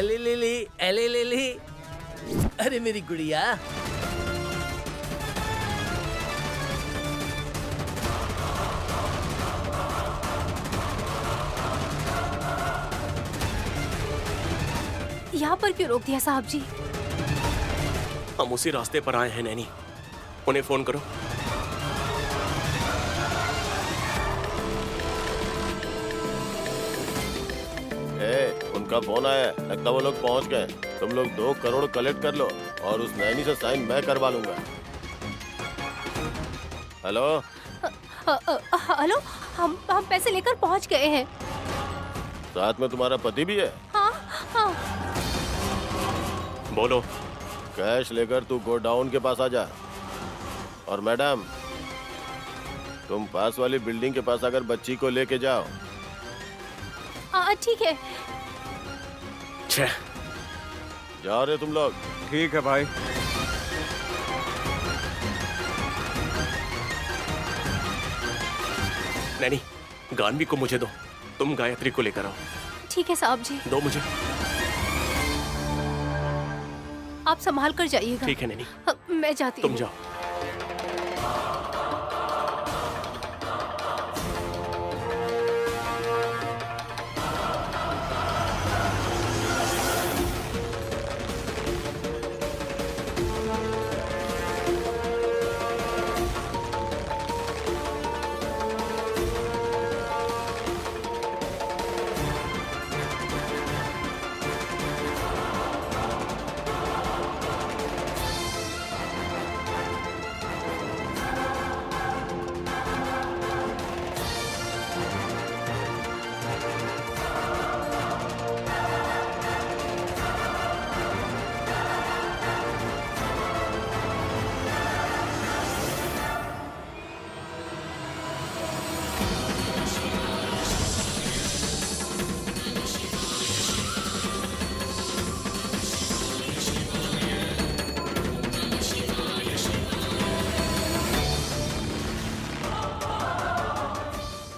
अले लिली, अले लिली, अरे मेरी गुड़िया। यहाँ पर क्यों रोक दिया साहब जी? हम उसी रास्ते पर आए हैं नैनी, उन्हें फोन करो। उनका फोन आया है, लगता वो लोग पहुंच गए। तुम लोग 2 करोड़ कलेक्ट कर लो और उस नैनी से साइन मैं करवा लूंगा। हेलो हेलो, हम पैसे लेकर पहुँच गए हैं। साथ में तुम्हारा पति भी है? हाँ हाँ। बोलो। कैश लेकर तू गोडाउन के पास आ जा। और मैडम, तुम पास वाली बिल्डिंग के पास आकर बच्ची को लेके जाओ। ठीक है। जाओ रे तुम लोग। ठीक है भाई। नैनी, गानवी को मुझे दो, तुम गायत्री को लेकर आओ। ठीक है साहब जी। दो मुझे। आप संभाल कर जाइएगा। ठीक है नैनी। मैं जाती हूँ। तुम जाओ।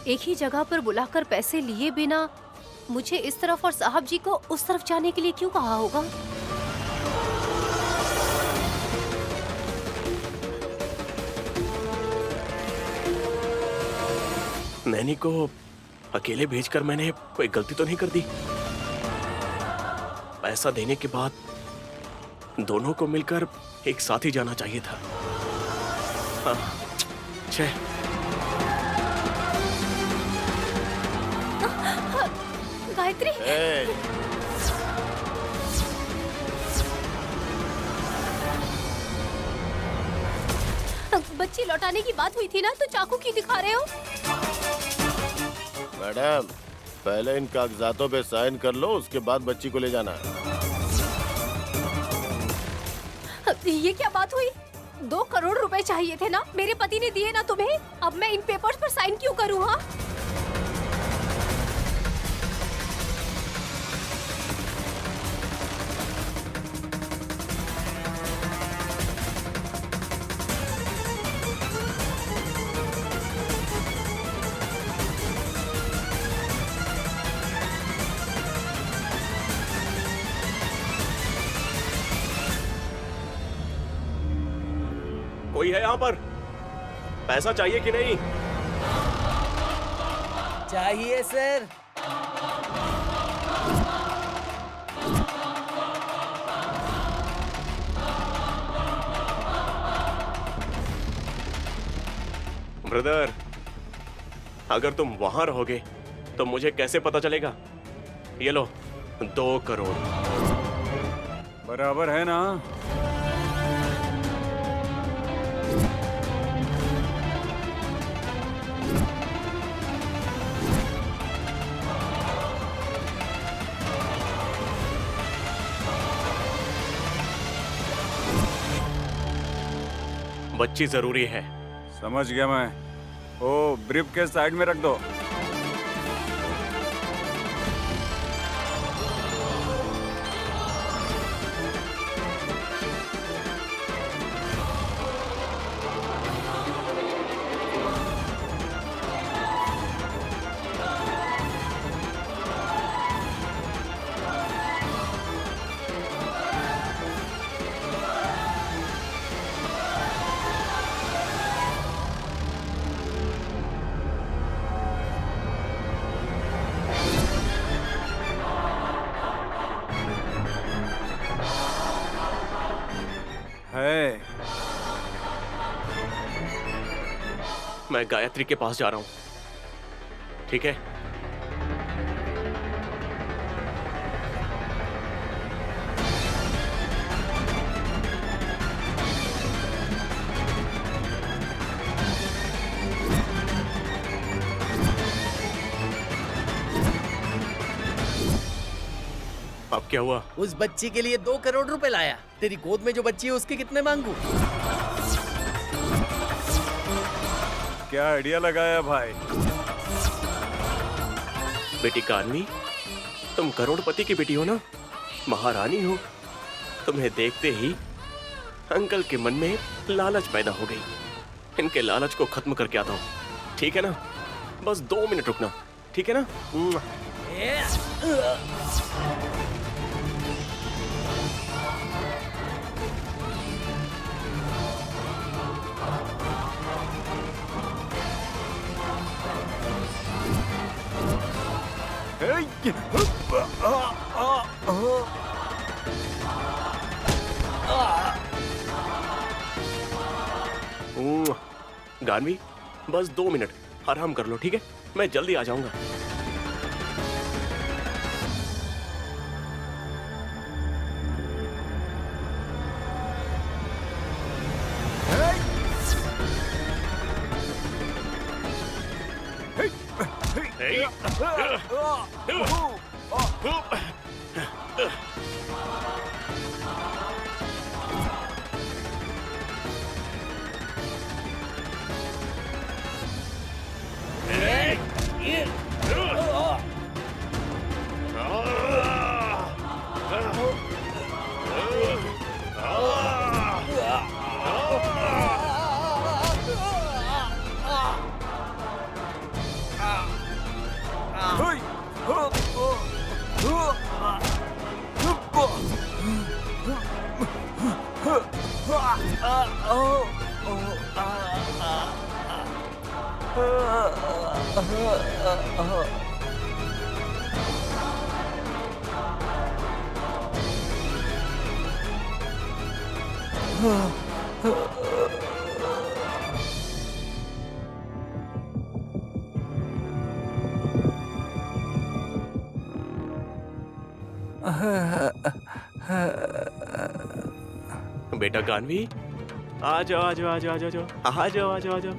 एक ही जगह पर बुलाकर पैसे लिए बिना मुझे इस तरफ और साहब जी को उस तरफ जाने के लिए क्यों कहा होगा? नैनी को अकेले भेजकर मैंने कोई गलती तो नहीं कर दी? पैसा देने के बाद दोनों को मिलकर एक साथ ही जाना चाहिए था। हाँ, गायत्री, बच्ची लौटाने की बात हुई थी ना, तो चाकू क्यों दिखा रहे हो? मैडम, पहले इन कागजातों पे साइन कर लो, उसके बाद बच्ची को ले जाना। ये क्या बात हुई? 2 करोड़ रुपए चाहिए थे ना, मेरे पति ने दिए ना तुम्हें। अब मैं इन पेपर्स पर साइन क्यों करूँ? हाँ, कोई है यहाँ पर? पैसा चाहिए कि नहीं? चाहिए सर। ब्रदर, अगर तुम वहां रहोगे तो मुझे कैसे पता चलेगा? ये लो 2 करोड़। बराबर है ना? बच्ची जरूरी है। समझ गया मैं। ओ, ब्रीफ के साइड में रख दो। मैं गायत्री के पास जा रहा हूं, ठीक है? अब क्या हुआ? उस बच्ची के लिए 2 करोड़ रुपए लाया। तेरी गोद में जो बच्ची है उसके कितने मांगू? क्या आइडिया लगाया भाई। बेटी कान्वी, तुम करोड़पति की बेटी हो ना, महारानी हो। तुम्हें देखते ही अंकल के मन में लालच पैदा हो गई। इनके लालच को खत्म करके आता हूँ, ठीक है ना? बस 2 मिनट रुकना, ठीक है ना? गानवी, बस 2 मिनट आराम कर लो, ठीक है? मैं जल्दी आ जाऊंगा। बेटा गानवी, आ जाओ आ जाओ आ जाओ आ जाओ आ जाओ आ जाओ आ जाओ।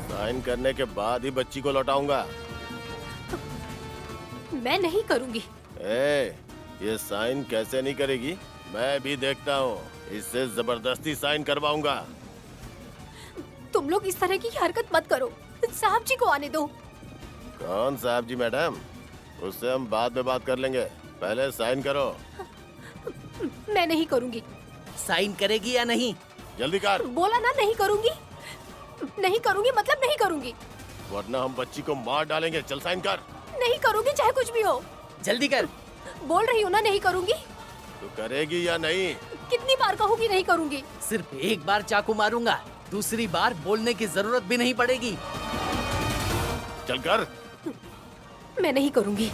साइन करने के बाद ही बच्ची को लौटाऊंगा। मैं नहीं करूंगी। ए, ये साइन कैसे नहीं करेगी? मैं भी देखता हूँ। इससे जबरदस्ती साइन करवाऊंगा। तुम लोग इस तरह की हरकत मत करो। साहब जी को आने दो। कौन साहब जी मैडम? उससे हम बाद में बात कर लेंगे, पहले साइन करो। मैं नहीं करूंगी। साइन करेगी या नहीं? जल्दी कर। बोला ना नहीं करूंगी। नहीं करूंगी मतलब नहीं करूंगी। वरना हम बच्ची को मार डालेंगे। चल साइन कर। नहीं करूंगी चाहे कुछ भी हो। जल्दी कर। बोल रही हूँ ना नहीं करूंगी। तू करेगी या नहीं? कितनी बार कहूंगी नहीं करूंगी। सिर्फ एक बार चाकू मारूंगा, दूसरी बार बोलने की जरूरत भी नहीं पड़ेगी। चल कर। मैं नहीं करूंगी।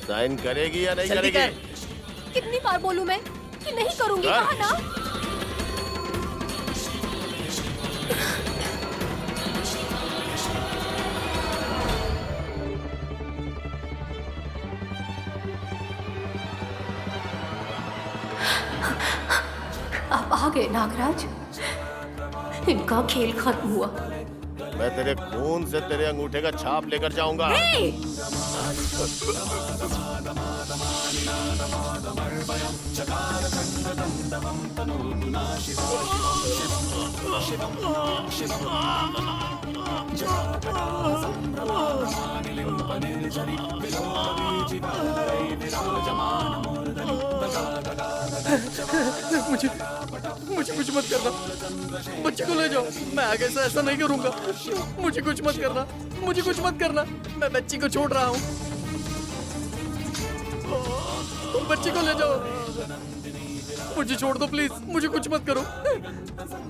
साइन करेगी या नहीं जल्दी करेगी? कर। कितनी बार बोलूं मैं कि नहीं करूंगी? कर। कहा ना। अब आ गए नागराज। इनका खेल खत्म हुआ। मैं तेरे खून से तेरे अंगूठे का छाप लेकर जाऊंगा। हे! मुझे मुझे कुछ मत करना, बच्ची को ले जाओ। मैं आगे से ऐसा नहीं करूंगा। मुझे कुछ मत करना, मुझे कुछ मत करना। मैं बच्ची को छोड़ रहा हूँ। बच्ची को ले जाओ, मुझे छोड़ दो प्लीज। मुझे कुछ मत करो।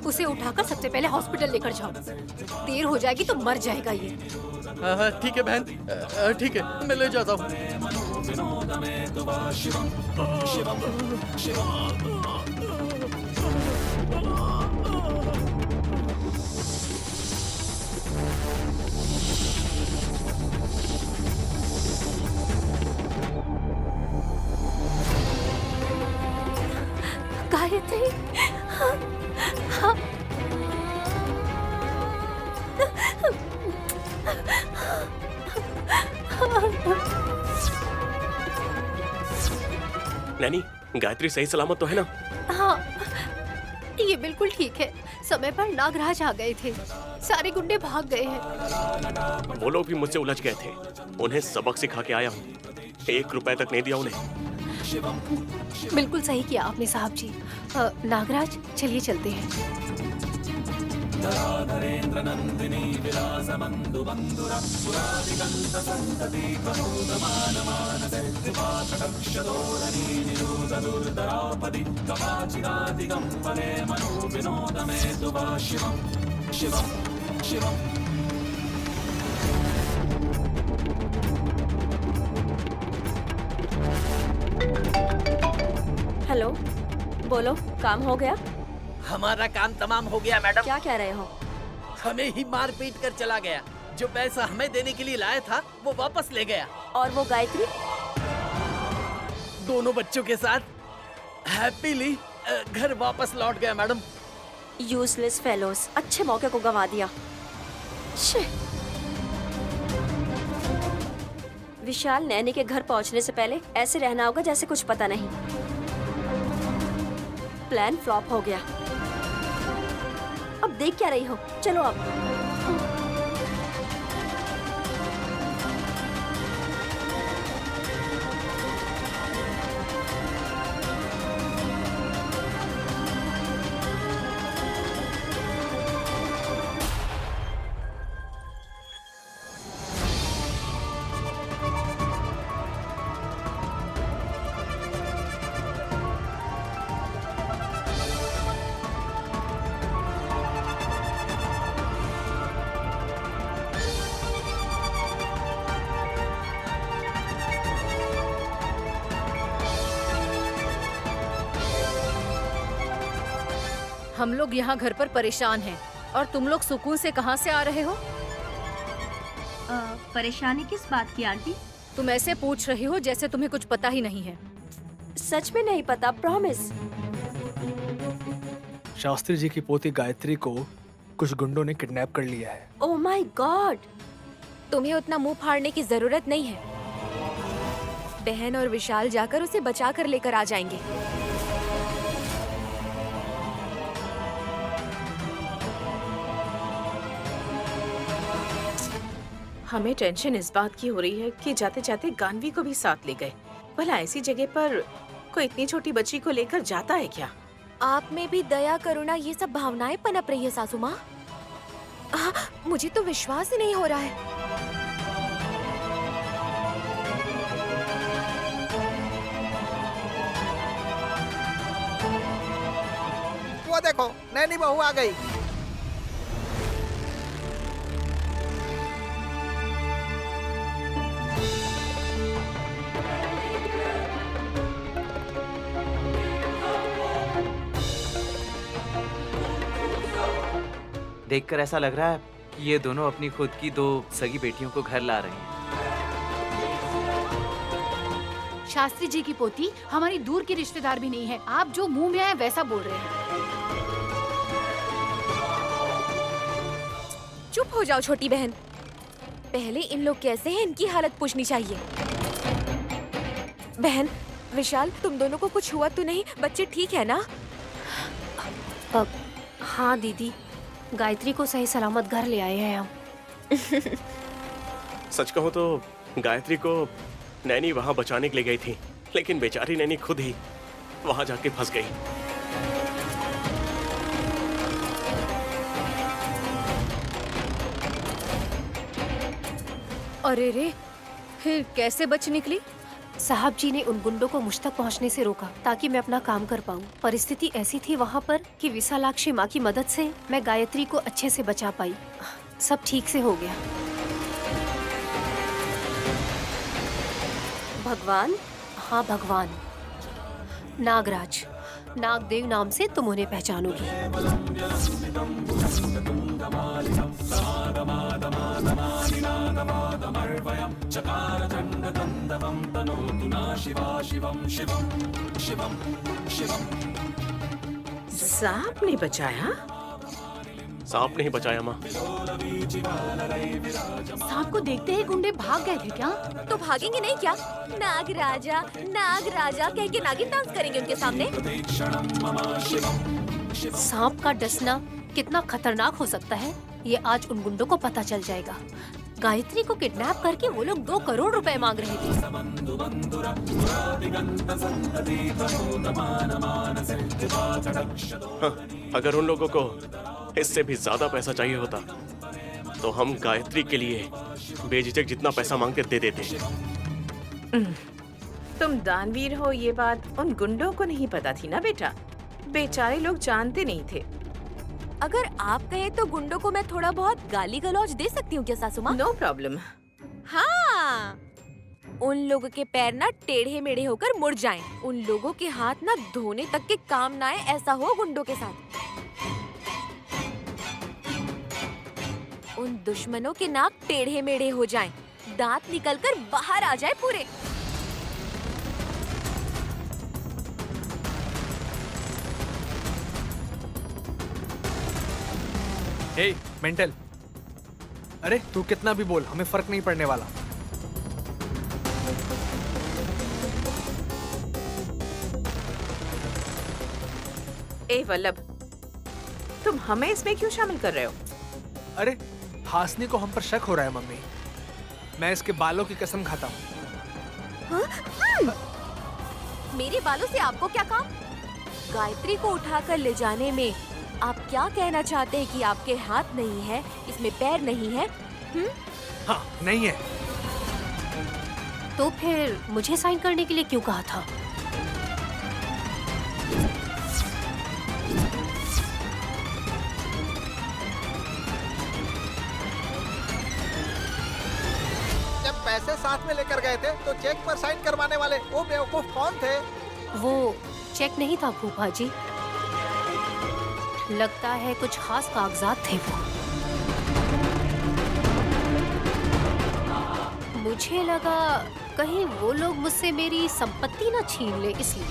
उसे उठाकर सबसे पहले हॉस्पिटल लेकर जाओ। देर हो जाएगी तो मर जाएगा ये। ठीक है बहन, ठीक है, मैं ले जाता हूँ। गायत्री, हाँ, हाँ। नैनी, गायत्री सही सलामत तो है ना? हाँ, ये बिल्कुल ठीक है। समय पर नागराज आ गए थे, सारे गुंडे भाग गए हैं। वो लोग भी मुझसे उलझ गए थे। उन्हें सबक सिखा के आया हूँ। 1 रुपए तक नहीं दिया उन्हें। बिल्कुल सही किया आपने साहब जी। नागराज, चलिए चलते हैं। हेलो, बोलो, काम हो गया? हमारा काम तमाम हो गया मैडम। क्या कह रहे हो? हमें ही मार पीट कर चला गया। जो पैसा हमें देने के लिए लाया था वो वापस ले गया। और वो गायत्री? दोनों बच्चों के साथ हैप्पीली घर वापस लौट गया मैडम। यूजलेस फेलोस, अच्छे मौके को गंवा दिया। शिट। विशाल, नैनी के घर पहुंचने से पहले ऐसे रहना होगा जैसे कुछ पता नहीं। प्लान फ्लॉप हो गया। अब देख क्या रही हो? चलो अब। हम लोग यहाँ घर पर परेशान हैं और तुम लोग सुकून से कहाँ से आ रहे हो? परेशानी किस बात की आंटी? तुम ऐसे पूछ रही हो जैसे तुम्हें कुछ पता ही नहीं है। सच में नहीं पता, प्रॉमिस। शास्त्री जी की पोती गायत्री को कुछ गुंडों ने किडनैप कर लिया है। Oh my God. तुम्हें उतना मुंह फाड़ने की जरूरत नहीं है। बहन और विशाल जाकर उसे बचा कर लेकर आ जाएंगे। हमें टेंशन इस बात की हो रही है कि जाते जाते गानवी को भी साथ ले गए। भला ऐसी जगह पर कोई इतनी छोटी बच्ची को लेकर जाता है क्या? आप में भी दया, करुणा, ये सब भावनाएं पनप रही है सासू माँ। मुझे तो विश्वास ही नहीं हो रहा है। वो देखो, नैनी बहू आ गई। देखकर ऐसा लग रहा है कि ये दोनों अपनी खुद की 2 सगी बेटियों को घर ला रहे हैं। शास्त्री जी की पोती हमारी दूर की रिश्तेदार भी नहीं है। आप जो मुंह में आए वैसा बोल रहे हैं। चुप हो जाओ छोटी बहन। पहले इन लोग कैसे हैं इनकी हालत पूछनी चाहिए। बहन, विशाल, तुम दोनों को कुछ हुआ तो नहीं? बच्चे ठीक है ना? हाँ दीदी, गायत्री को सही सलामत घर ले आए हैं हम। सच कहूं तो गायत्री को नैनी वहां बचाने के लिए गई थी, लेकिन बेचारी नैनी खुद ही वहां जाके फंस गई। अरे रे, फिर कैसे बच निकली? साहब जी ने उन गुंडों को मुझ तक पहुंचने से रोका ताकि मैं अपना काम कर पाऊं। परिस्थिति ऐसी थी वहां पर कि विशालाक्षी माँ की मदद से मैं गायत्री को अच्छे से बचा पाई। सब ठीक से हो गया। भगवान? हाँ भगवान। नागराज, नागदेव नाम से तुम उन्हें पहचानोगी। सांप ने बचाया? सांप नहीं बचाया माँ। सांप को देखते ही गुंडे भाग गए थे क्या? तो भागेंगे नहीं क्या? नाग राजा कह के नागिन डांस करेंगे उनके सामने। सांप का डसना कितना खतरनाक हो सकता है ये आज उन गुंडों को पता चल जाएगा। गायत्री को किडनैप करके वो लोग 2 करोड़ रुपए मांग रहे थे। हाँ, अगर उन लोगों को इससे भी ज्यादा पैसा चाहिए होता तो हम गायत्री के लिए बेझिझक जितना पैसा मांगते दे देते। तुम दानवीर हो ये बात उन गुंडों को नहीं पता थी ना बेटा। बेचारे लोग जानते नहीं थे। अगर आप कहें तो गुंडों को मैं थोड़ा बहुत गाली गलौज दे सकती हूँ क्या सासू माँ? No problem. हाँ, उन लोगों के पैर ना टेढ़े मेढ़े होकर मुड़ जाएं। उन लोगों के हाथ ना धोने तक के काम ना आए, ऐसा हो गुंडों के साथ। उन दुश्मनों के नाक टेढ़े मेढ़े हो जाएं, दांत निकलकर बाहर आ जाए पूरे। हे मेंटल, अरे तू कितना भी बोल, हमें फर्क नहीं पड़ने वाला। ए वल्लभ, तुम हमें इसमें क्यों शामिल कर रहे हो? अरे हासनी को हम पर शक हो रहा है मम्मी। मैं इसके बालों की कसम खाता हूँ। मेरे बालों से आपको क्या काम? गायत्री को उठाकर ले जाने में आप क्या कहना चाहते हैं कि आपके हाथ नहीं है, इसमें पैर नहीं है? हाँ, नहीं है। तो फिर मुझे साइन करने के लिए क्यों कहा था? जब पैसे साथ में लेकर गए थे तो चेक पर साइन करवाने वाले वो बेवकूफ कौन थे? वो चेक नहीं था फूफा जी, लगता है कुछ खास कागजात थे वो। मुझे लगा कहीं वो लोग मुझसे मेरी संपत्ति ना छीन ले, इसलिए।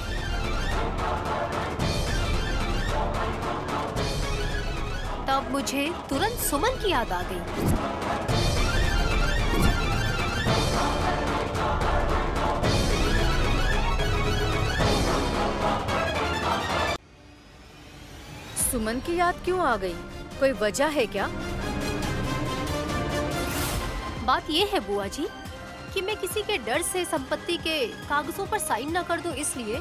तब मुझे तुरंत सुमन की याद आ गई। सुमन की याद क्यों आ गई? कोई वजह है क्या? बात ये है बुआ जी कि मैं किसी के डर से संपत्ति के कागजों पर साइन न कर दूं, इसलिए।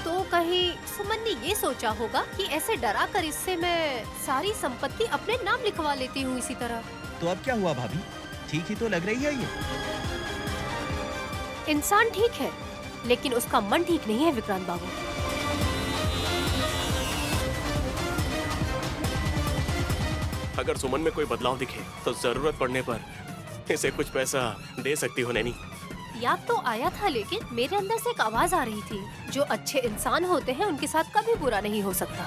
तो कहीं सुमन ने ये सोचा होगा कि ऐसे डरा कर इससे मैं सारी संपत्ति अपने नाम लिखवा लेती हूँ इसी तरह। तो अब क्या हुआ भाभी? ठीक ही तो लग रही है ये। इंसान ठीक है, लेकिन उसका मन ठीक नहीं है विक्रांत बाबू। अगर सुमन में कोई बदलाव दिखे तो जरूरत पड़ने पर इसे कुछ पैसा दे सकती हो नैनी। याद तो आया था, लेकिन मेरे अंदर से एक आवाज आ रही थी, जो अच्छे इंसान होते हैं उनके साथ कभी बुरा नहीं हो सकता।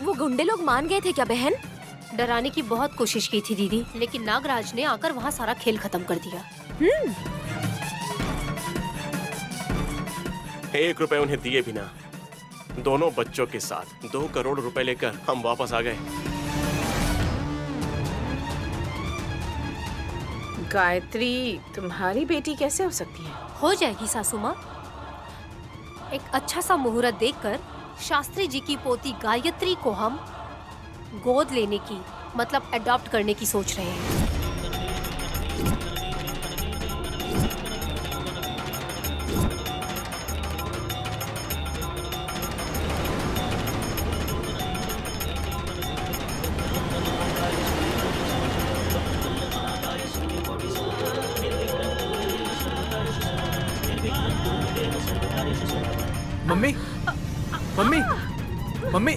वो गुंडे लोग मान गए थे क्या बहन? डराने की बहुत कोशिश की थी दीदी, लेकिन नागराज ने आकर वहाँ सारा खेल खत्म कर दिया। 1 रुपए उन्हें दिए बिना दोनों बच्चों के साथ 2 करोड़ रुपए लेकर हम वापस आ गए। गायत्री तुम्हारी बेटी कैसे हो सकती है? हो जाएगी सासू माँ। एक अच्छा सा मुहूर्त देखकर शास्त्री जी की पोती गायत्री को हम गोद लेने की मतलब अडॉप्ट करने की सोच रहे हैं। मम्मी मम्मी मम्मी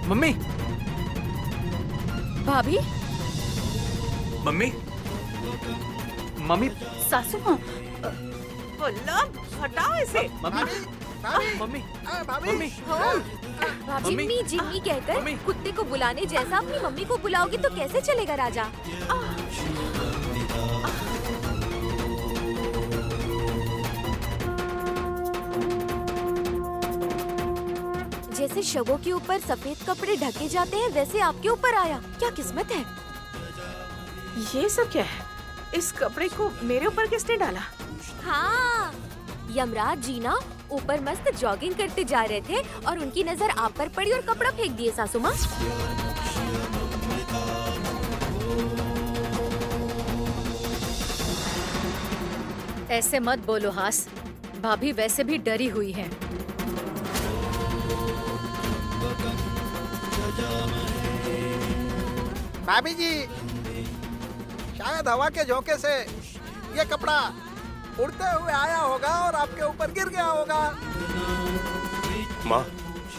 मम्मी भाभी, मम्मी मम्मी सासू माँ, वल्लभ, हटाओ इसे। Mummy mummy mummy Jimmy Jimmy कहकर कुत्ते को बुलाने जैसा अपनी मम्मी को बुलाओगी तो कैसे चलेगा राजा? जैसे शवों के ऊपर सफेद कपड़े ढके जाते हैं वैसे आपके ऊपर आया। क्या किस्मत है। ये सब क्या है? इस कपड़े को मेरे ऊपर किसने डाला? हाँ, यमराज जी ना ऊपर मस्त जॉगिंग करते जा रहे थे और उनकी नजर आप पर पड़ी और कपड़ा फेंक दिए सासू माँ। ऐसे मत बोलो हास, भाभी वैसे भी डरी हुई है। भाभी जी, शायद हवा के झोंके से ये कपड़ा उड़ते हुए आया होगा और आपके ऊपर गिर गया होगा। माँ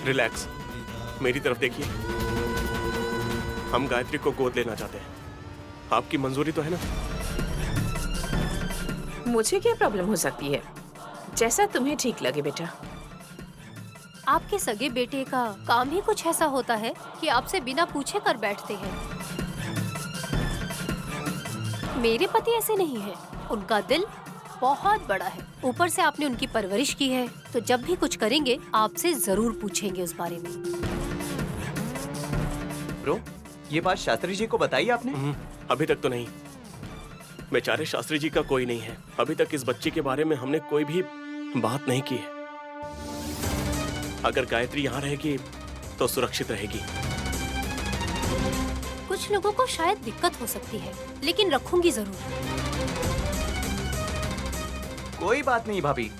रिलैक्स, मेरी तरफ देखिए। हम गायत्री को गोद लेना चाहते हैं, आपकी मंजूरी तो है ना? मुझे क्या प्रॉब्लम हो सकती है? जैसा तुम्हें ठीक लगे बेटा। आपके सगे बेटे का काम ही कुछ ऐसा होता है कि आपसे बिना पूछे कर बैठते हैं। मेरे पति ऐसे नहीं है, उनका दिल बहुत बड़ा है। ऊपर से आपने उनकी परवरिश की है, तो जब भी कुछ करेंगे आपसे जरूर पूछेंगे उस बारे में। ब्रो, ये बात शास्त्री जी को बताई आपने? अभी तक तो नहीं। बेचारे शास्त्री जी का कोई नहीं है। अभी तक इस बच्ची के बारे में हमने कोई भी बात नहीं की है। अगर गायत्री यहाँ रहेगी तो सुरक्षित रहेगी। कुछ लोगों को शायद दिक्कत हो सकती है, लेकिन रखूंगी जरूर। कोई बात नहीं भाभी,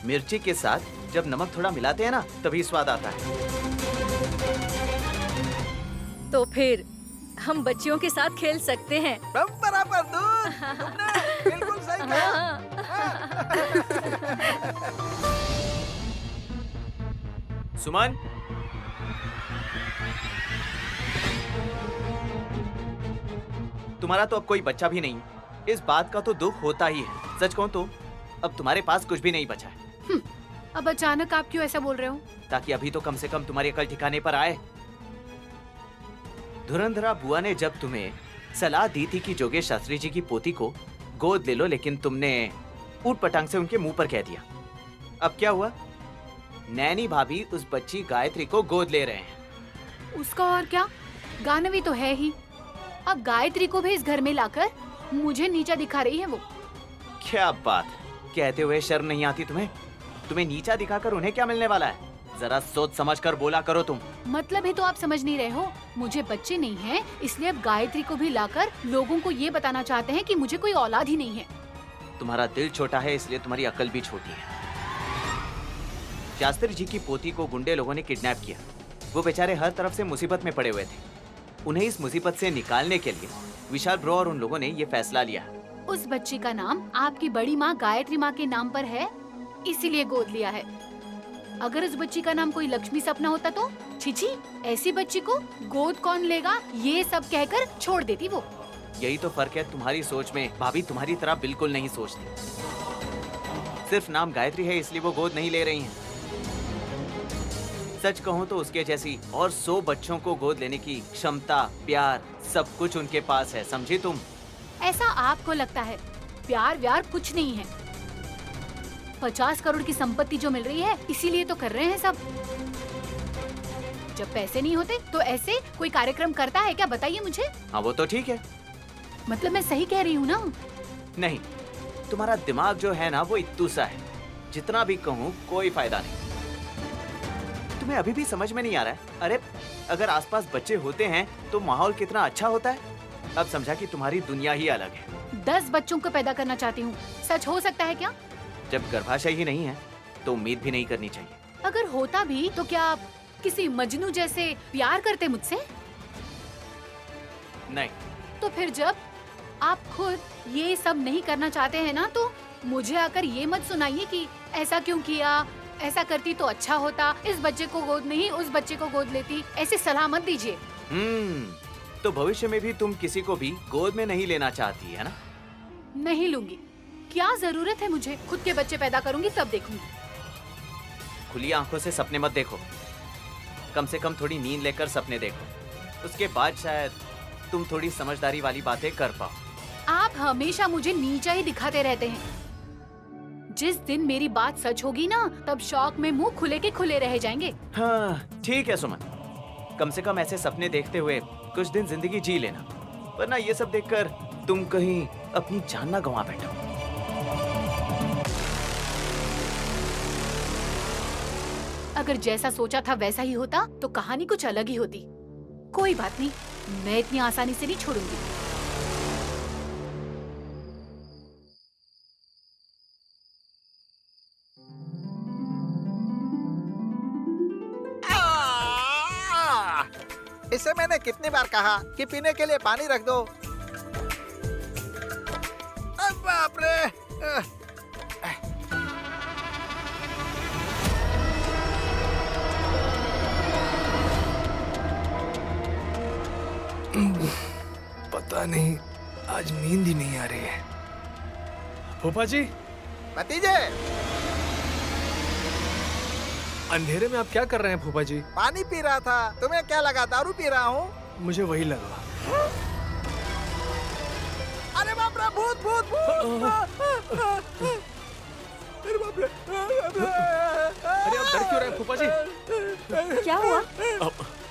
मिर्ची के साथ जब नमक थोड़ा मिलाते हैं ना तभी स्वाद आता है। तो फिर हम बच्चियों के साथ खेल सकते हैं। बराबर दूध, तुमने बिल्कुल सही कहा। सुमन, तुम्हारा तो अब कोई बच्चा भी नहीं, इस बात का तो दुख होता ही है। सच कहूं तो अब तुम्हारे पास कुछ भी नहीं बचा है। अब अचानक आप क्यों ऐसा बोल रहे हो? ताकि अभी तो कम से कम तुम्हारी अकल ठिकाने पर आए। धुरंधरा बुआ ने जब तुम्हें सलाह दी थी कि जोगेश शास्त्री जी की पोती को गोद ले लो, लेकिन तुमने ऊट पटांग से उनके मुंह पर कह दिया। अब क्या हुआ? नैनी भाभी उस बच्ची गायत्री को गोद ले रहे हैं। उसका और क्या, गानवी तो है ही। अब गायत्री को भी इस घर में लाकर मुझे नीचा दिखा रही है वो। क्या बात, कहते हुए शर्म नहीं आती तुम्हें? तुम्हें नीचा दिखाकर उन्हें क्या मिलने वाला है? जरा सोच समझ कर बोला करो तुम। मतलब है तो आप समझ नहीं रहे हो, मुझे बच्चे नहीं हैं, इसलिए अब गायत्री को भी लाकर लोगों को ये बताना चाहते हैं कि मुझे कोई औलाद ही नहीं है। तुम्हारा दिल छोटा है इसलिए तुम्हारी अकल भी छोटी है। शास्त्री जी की पोती को गुंडे लोगों ने किडनैप किया। वो बेचारे हर तरफ से मुसीबत में पड़े हुए थे। उन्हें इस मुसीबत से निकालने के लिए विशाल ब्रो और उन लोगों ने ये फैसला लिया। उस बच्ची का नाम आपकी बड़ी माँ गायत्री माँ के नाम पर है, इसीलिए गोद लिया है। अगर उस बच्ची का नाम कोई लक्ष्मी सपना होता तो छिछी, ऐसी बच्ची को गोद कौन लेगा, ये सब कहकर छोड़ देती वो। यही तो फर्क है तुम्हारी सोच में। भाभी तुम्हारी तरह बिल्कुल नहीं सोचती। सिर्फ नाम गायत्री है इसलिए वो गोद नहीं ले रही हैं। सच कहूँ तो उसके जैसी और 100 बच्चों को गोद लेने की क्षमता, प्यार, सब कुछ उनके पास है, समझी तुम? ऐसा आपको लगता है, प्यार व्यार कुछ नहीं है। 50 करोड़ की संपत्ति जो मिल रही है इसीलिए तो कर रहे हैं सब। जब पैसे नहीं होते तो ऐसे कोई कार्यक्रम करता है क्या, बताइए मुझे। हाँ वो तो ठीक है। मतलब मैं सही कह रही हूँ ना? नहीं, तुम्हारा दिमाग जो है ना वो इत्तू सा है। जितना भी कहूँ कोई फायदा नहीं। तुम्हें अभी भी समझ में नहीं आ रहा है? अरे अगर आसपास बच्चे होते हैं तो माहौल कितना अच्छा होता है। अब समझा कि तुम्हारी दुनिया ही अलग है। 10 बच्चों को पैदा करना चाहती हूँ, सच हो सकता है क्या? जब गर्भाशय ही नहीं है तो उम्मीद भी नहीं करनी चाहिए। अगर होता भी तो क्या आप किसी मजनू जैसे प्यार करते मुझसे? नहीं। तो फिर जब आप खुद ये सब नहीं करना चाहते हैं ना, तो मुझे आकर ये मत सुनाइए कि ऐसा क्यों किया, ऐसा करती तो अच्छा होता, इस बच्चे को गोद नहीं उस बच्चे को गोद लेती, ऐसे सलाह मत दीजिए। तो भविष्य में भी तुम किसी को भी गोद में नहीं लेना चाहती है ना? नहीं लूंगी। क्या जरूरत है मुझे? खुद के बच्चे पैदा करूंगी तब देखूंगी। खुली आंखों से सपने मत देखो, कम से कम थोड़ी नींद लेकर सपने देखो, उसके बाद शायद तुम थोड़ी समझदारी वाली बातें कर पाओ। आप हमेशा मुझे नीचा ही दिखाते रहते हैं। जिस दिन मेरी बात सच होगी ना, तब शौक में मुंह खुले के खुले रह जाएंगे। हाँ ठीक है सुमन, कम से कम ऐसे सपने देखते हुए कुछ दिन जिंदगी जी लेना, वरना ये सब देखकर तुम कहीं अपनी जान ना गंवा बैठो। अगर जैसा सोचा था वैसा ही होता तो कहानी कुछ अलग ही होती। कोई बात नहीं, मैं इतनी आसानी से नहीं छोड़ूंगी। इसे मैंने कितनी बार कहा कि पीने के लिए पानी रख दो। बाप रे। पता नहीं आज नींद ही नहीं आ रही है। फूफा जी। भतीजे। अंधेरे में आप क्या कर रहे हैं फूफा जी? पानी पी रहा था। तुम्हें क्या लगा दारू पी रहा हूँ? मुझे वही लगा। अरे बाप रे, भूत भूत भूत। अरे बाप रे। अरे आप डर क्यों रहे हैं फूफा जी? क्या हुआ?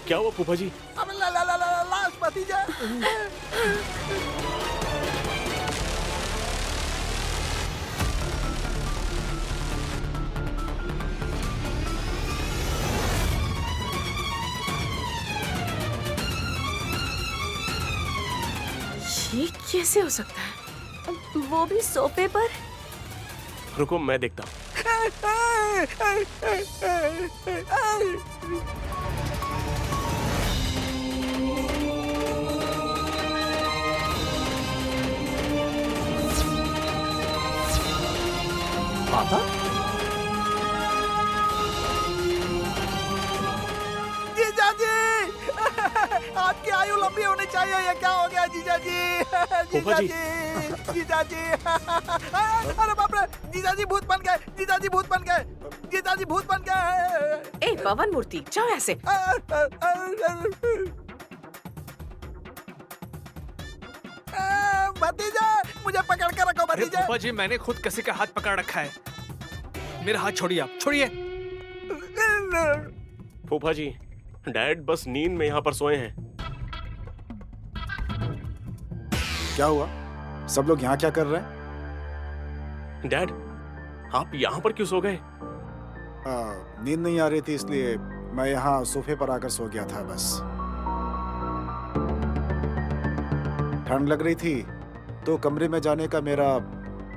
क्या हुआ फूफा जी? अब लाश भतीजा। ये कैसे हो सकता है? वो भी सोफे पर। रुको मैं देखता हूँ। पापा? जीजा जी, आपकी आयु लंबी होनी चाहिए। ये क्या हो गया जीजा जी? जीजा जी, जीजा जी। अरे बाप रे, जीजा जी भूत बन गए। जीजा जी भूत बन गए। जीजा जी भूत बन गए। ए पवन मूर्ति, जाओ ऐसे। भतीजा, मुझे पकड़ के रखो अरे भतीजा। फूफा जी, मैंने खुद किसी का हाथ पकड़ रखा है। मेरा हाथ छोड़िए आप, छोड़िए। फूफा जी, डैड बस नींद में यहाँ पर सोए हैं। क्या हुआ? सब लोग यहाँ क्या कर रहे हैं? डैड, आप यहाँ पर क्यों सो गए? नींद नहीं आ रही थी इसलिए मैं यहाँ सोफे पर आकर सो गया था बस। ठंड लग रही थी तो कमरे में जाने का मेरा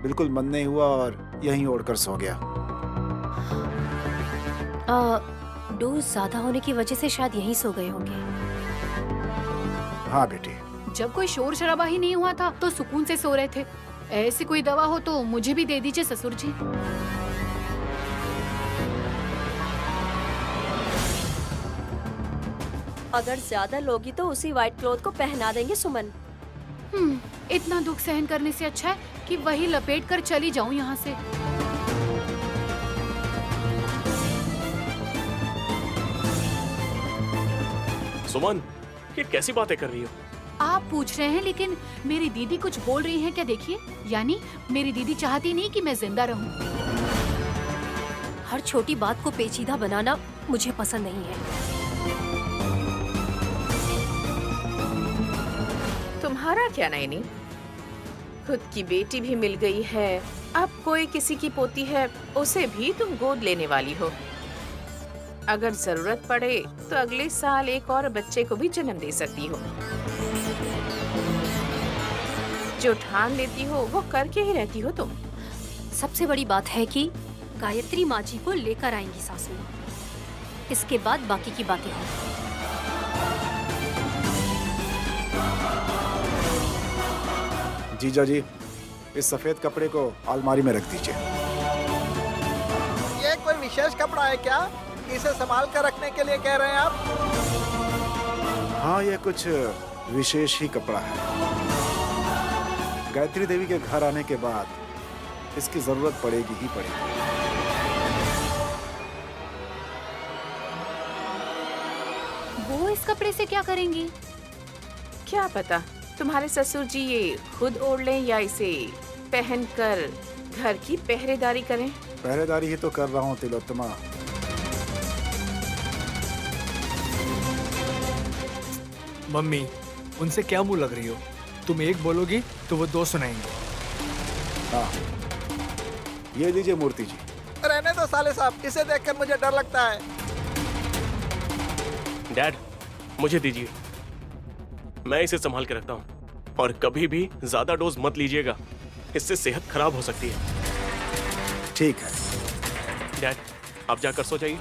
बिल्कुल मन नहीं हुआ और यहीं ओढ़कर सो गया। डोज ज्यादा होने की वजह से शायद यहीं सो गए होंगे। हाँ बेटी। जब कोई शोर शराबा ही नहीं हुआ था तो सुकून से सो रहे थे। ऐसी कोई दवा हो तो मुझे भी दे दीजिए ससुर जी। अगर ज्यादा लोगी तो उसी व्हाइट क्लॉथ को पहना देंगे सुमन। इतना दुख सहन करने से अच्छा है कि वही लपेट कर चली जाऊं यहाँ से। सुमन, ये कैसी बातें कर रही हो? आप पूछ रहे हैं लेकिन मेरी दीदी कुछ बोल रही हैं क्या? देखिए, यानी मेरी दीदी चाहती नहीं कि मैं जिंदा रहूं। हर छोटी बात को पेचीदा बनाना मुझे पसंद नहीं है। तुम्हारा क्या नैनी? खुद की बेटी भी मिल गई है, अब कोई किसी की पोती है उसे भी तुम गोद लेने वाली हो। अगर जरूरत पड़े तो अगले साल एक और बच्चे को भी जन्म दे सकती हो। जो ठान लेती हो वो करके ही रहती हो तुम। सबसे बड़ी बात है कि गायत्री माँ जी को लेकर आएंगी सासू माँ। इसके बाद बाकी की बातें होंगी। जीजा जी, इस सफेद कपड़े को अलमारी में रख दीजिए। ये कोई विशेष कपड़ा है क्या? इसे संभाल कर रखने के लिए कह रहे हैं आप? हाँ, ये कुछ विशेष ही कपड़ा है। गायत्री देवी के घर आने के बाद इसकी जरूरत पड़ेगी ही पड़ेगी। वो इस कपड़े से क्या करेंगी? क्या पता, तुम्हारे ससुर जी ये खुद ओढ़ लें या इसे पहनकर घर की पहरेदारी करें। पहरेदारी ही तो कर रहा हूँ तिलोत्तमा। मम्मी, उनसे क्या मुंह लग रही हो? तुम एक बोलोगी तो वो दो सुनाएंगे। हाँ, ये लीजिए मूर्ति जी। रहने दो साले साहब, इसे देखकर मुझे डर लगता है। डैड, मुझे दीजिए, मैं इसे संभाल के रखता हूँ। और कभी भी ज्यादा डोज मत लीजिएगा, इससे सेहत खराब हो सकती है। ठीक है डैड, आप जाकर सो जाइए।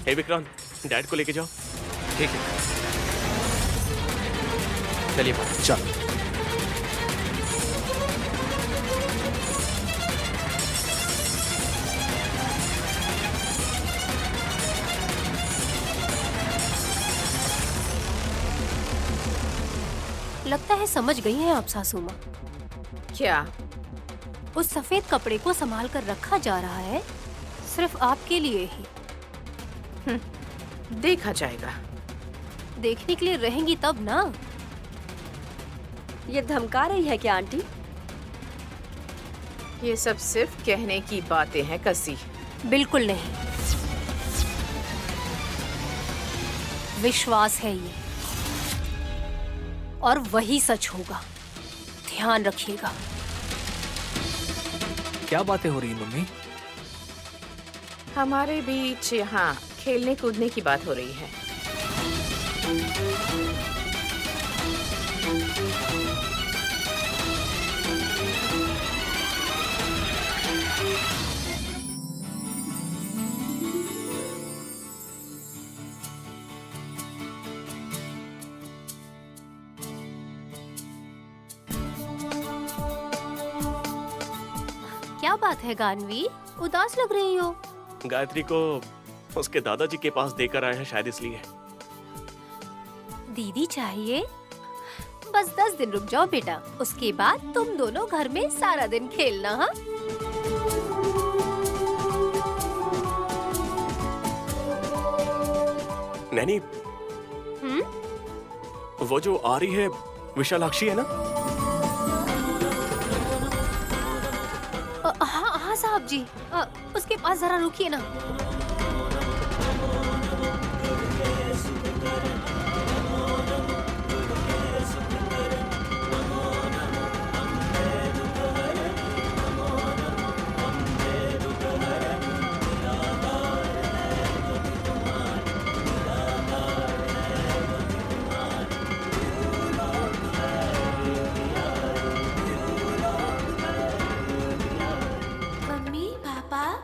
हे विक्रांत, डैड को लेके जाओ। ठीक है, चलिए चल। लगता है समझ गई हैं आप सासू माँ। क्या? उस सफेद कपड़े को संभाल कर रखा जा रहा है सिर्फ आपके लिए ही। देखा जाएगा। देखने के लिए रहेंगी तब ना। ये धमका रही है क्या आंटी? ये सब सिर्फ कहने की बातें हैं कसी। बिल्कुल नहीं, विश्वास है ये, और वही सच होगा। ध्यान रखिएगा। क्या बातें हो रही हैं मम्मी? हमारे बीच यहाँ खेलने कूदने की बात हो रही है। क्या बात है गानवी, उदास लग रही हो? गायत्री को उसके दादाजी के पास देकर आए हैं, शायद इसलिए। दीदी चाहिए? बस 10 दिन रुक जाओ बेटा, उसके बाद तुम दोनों घर में सारा दिन खेलना। हाँ, नैनी, वो जो आ रही है विशालाक्षी है ना? हाँ हाँ साहब जी, उसके पास जरा रुकिए ना।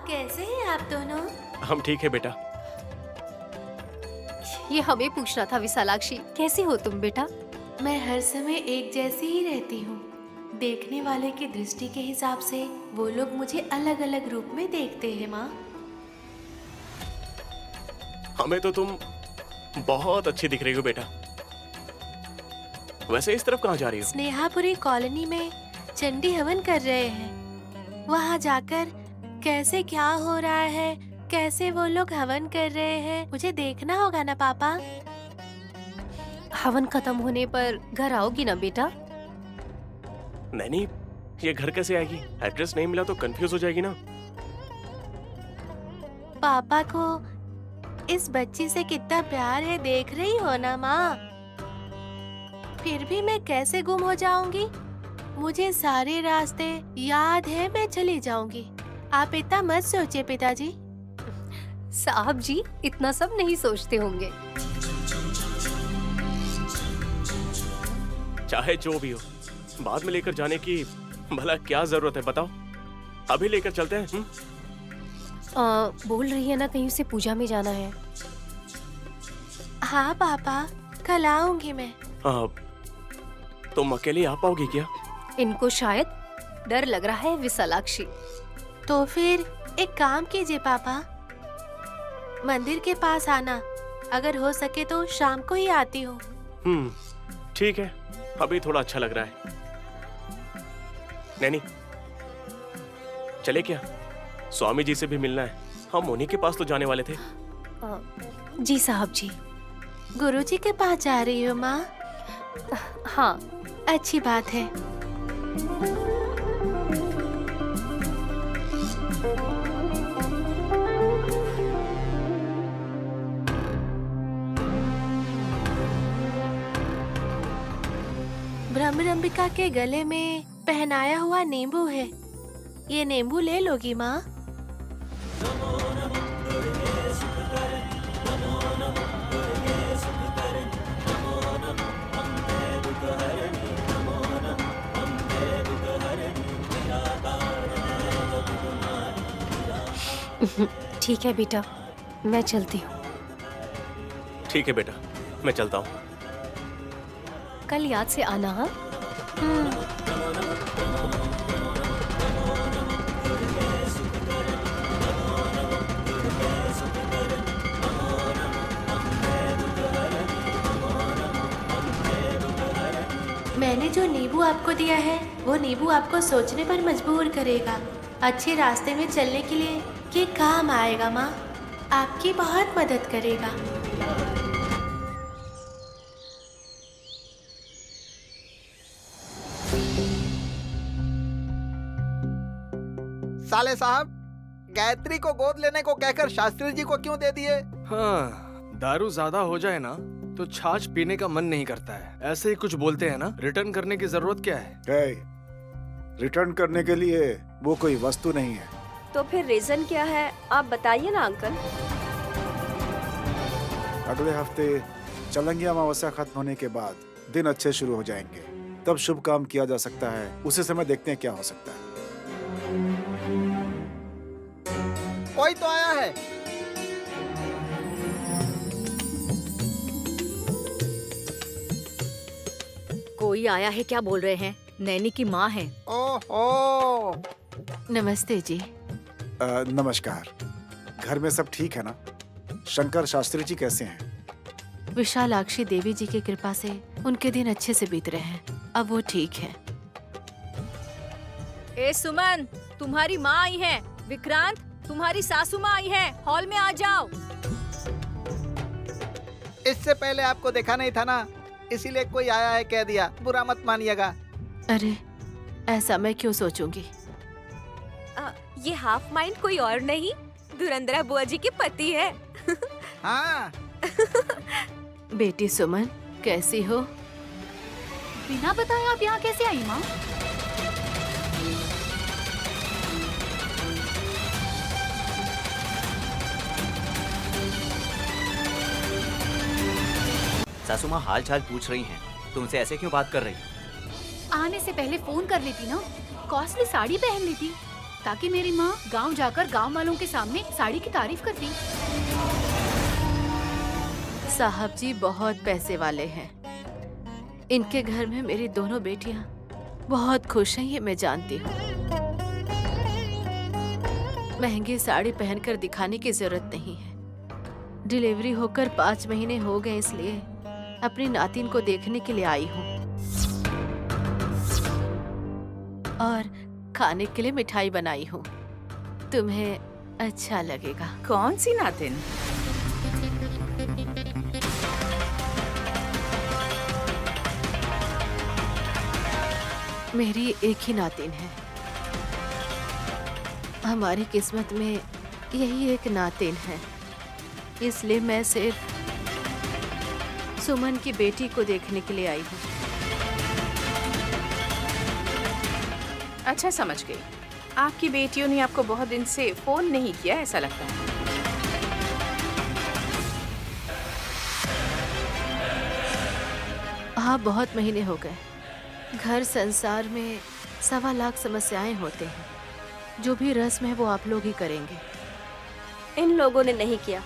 कैसे हैं आप दोनों? हम ठीक है बेटा। ये हमें पूछना था विशालाक्षी, कैसी हो तुम बेटा? मैं हर समय एक जैसी ही रहती हूँ। देखने वाले की दृष्टि के हिसाब से वो लोग मुझे अलग अलग रूप में देखते हैं माँ। हमें तो तुम बहुत अच्छी दिख रही हो बेटा। वैसे इस तरफ कहाँ जा रही हो? स्नेहापुरी कॉलोनी में चंडी हवन कर रहे हैं। वहाँ जाकर कैसे क्या हो रहा है, कैसे वो लोग हवन कर रहे हैं, मुझे देखना होगा ना पापा। हवन खत्म होने पर घर आओगी ना बेटा? नहीं, ये घर कैसे आएगी? एड्रेस नहीं मिला तो कंफ्यूज हो जाएगी ना। पापा को इस बच्ची से कितना प्यार है, देख रही हो ना माँ। फिर भी मैं कैसे गुम हो जाऊंगी? मुझे सारे रास्ते याद है, मैं चली जाऊंगी। आप इतना मत सोचिए पिताजी। साहब जी इतना सब नहीं सोचते होंगे। चाहे जो भी हो, बाद में लेकर जाने की भला क्या जरूरत है बताओ? अभी लेकर चलते हैं। बोल रही है ना कहीं उसे पूजा में जाना है। हाँ पापा, कल आऊंगी मैं। तुम अकेली आ पाओगी क्या? इनको शायद डर लग रहा है विशालाक्षी। तो फिर एक काम कीजिए पापा, मंदिर के पास आना। अगर हो सके तो शाम को ही आती हूँ। ठीक है, अभी थोड़ा अच्छा लग रहा है। नैनी चले क्या? स्वामी जी से भी मिलना है, हम उन्हीं के पास तो जाने वाले थे। जी साहब जी। गुरुजी के पास जा रही हो माँ? हाँ। अच्छी बात है। भ्रमरंबिका के गले में पहनाया हुआ नींबू है। ये नींबू ले लोगी माँ? ठीक है बेटा, मैं चलती हूँ। ठीक है बेटा, मैं चलता हूँ। कल याद से आना। हाँ। मैंने जो नींबू आपको दिया है वो नींबू आपको सोचने पर मजबूर करेगा। अच्छे रास्ते में चलने के लिए ये काम आएगा माँ, आपकी बहुत मदद करेगा। साले साहब, गायत्री को गोद लेने को कहकर शास्त्री जी को क्यों दे दिए? हाँ, दारू ज्यादा हो जाए ना तो छाछ पीने का मन नहीं करता है। ऐसे ही कुछ बोलते हैं ना। रिटर्न करने की जरूरत क्या है? रिटर्न करने के लिए वो कोई वस्तु नहीं है। तो फिर रीजन क्या है, आप बताइए ना अंकल। अगले हफ्ते चलंगी अमावस्या खत्म होने के बाद दिन अच्छे शुरू हो जाएंगे, तब शुभ काम किया जा सकता है। उसी समय देखते हैं क्या हो सकता है। कोई तो आया है। कोई आया है क्या बोल रहे हैं? नैनी की माँ है। ओहो। नमस्ते जी। नमस्कार। घर में सब ठीक है ना? शंकर शास्त्री जी कैसे हैं? विशालाक्षी देवी जी की कृपा से उनके दिन अच्छे से बीत रहे हैं। अब वो ठीक है। ए सुमन, तुम्हारी माँ आई है। विक्रांत, तुम्हारी सासू माँ आई है। हॉल में आ जाओ। इससे पहले आपको देखा नहीं था ना, इसीलिए कोई आया है कह दिया। बुरा मत मानिएगा। अरे ऐसा मैं क्यों सोचूंगी? ये हाफ माइंड कोई और नहीं, धुरंधरा बुआ जी के पति है। हाँ। बेटी सुमन, कैसी हो? बिना बताए आप यहाँ कैसे आई माँ? सासू माँ हाल चाल पूछ रही हैं। तुमसे ऐसे क्यों बात कर रही? आने से पहले फोन कर लेती ना, कॉस्टली साड़ी पहन लेती, ताकि मेरी माँ गांव जाकर गांव वालों के सामने साड़ी की तारीफ करती। साहब जी बहुत पैसे वाले हैं। इनके घर में मेरी दोनों बेटियां बहुत खुश हैं, ये मैं जानती हूँ। महंगी साड़ी पहनकर दिखाने की जरूरत नहीं है। डिलीवरी होकर 5 महीने हो गए, इसलिए अपनी नातिन को देखने के लिए आई हूँ और खाने के लिए मिठाई बनाई हूँ। तुम्हें अच्छा लगेगा। कौन सी नातिन? मेरी एक ही नातिन है। हमारी किस्मत में यही एक नातिन है, इसलिए मैं सिर्फ सुमन की बेटी को देखने के लिए आई हूँ। अच्छा, समझ गई। आपकी बेटियों ने आपको बहुत दिन से फोन नहीं किया ऐसा लगता है। हाँ, बहुत महीने हो गए। घर संसार में 1.25 लाख समस्याएं होते हैं। जो भी रस्म है वो आप लोग ही करेंगे। इन लोगों ने नहीं किया।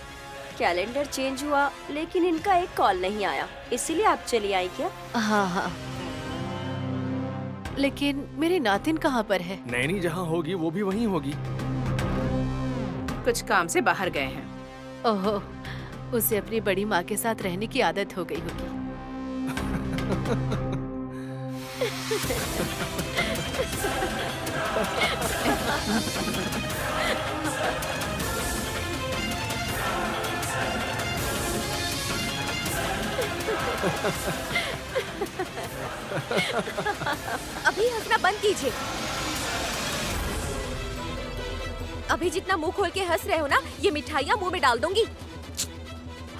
कैलेंडर चेंज हुआ लेकिन इनका एक कॉल नहीं आया, इसीलिए आप चली आई क्या? हाँ हाँ, लेकिन मेरे नातिन कहाँ पर है? नैनी जहाँ होगी वो भी वहीं होगी। कुछ काम से बाहर गए हैं। ओहो, उसे अपनी बड़ी माँ के साथ रहने की आदत हो गई होगी। अभी हंसना बंद कीजिए। अभी जितना मुंह खोल के हंस रहे हो ना, ये मिठाइयाँ मुंह में डाल दूंगी।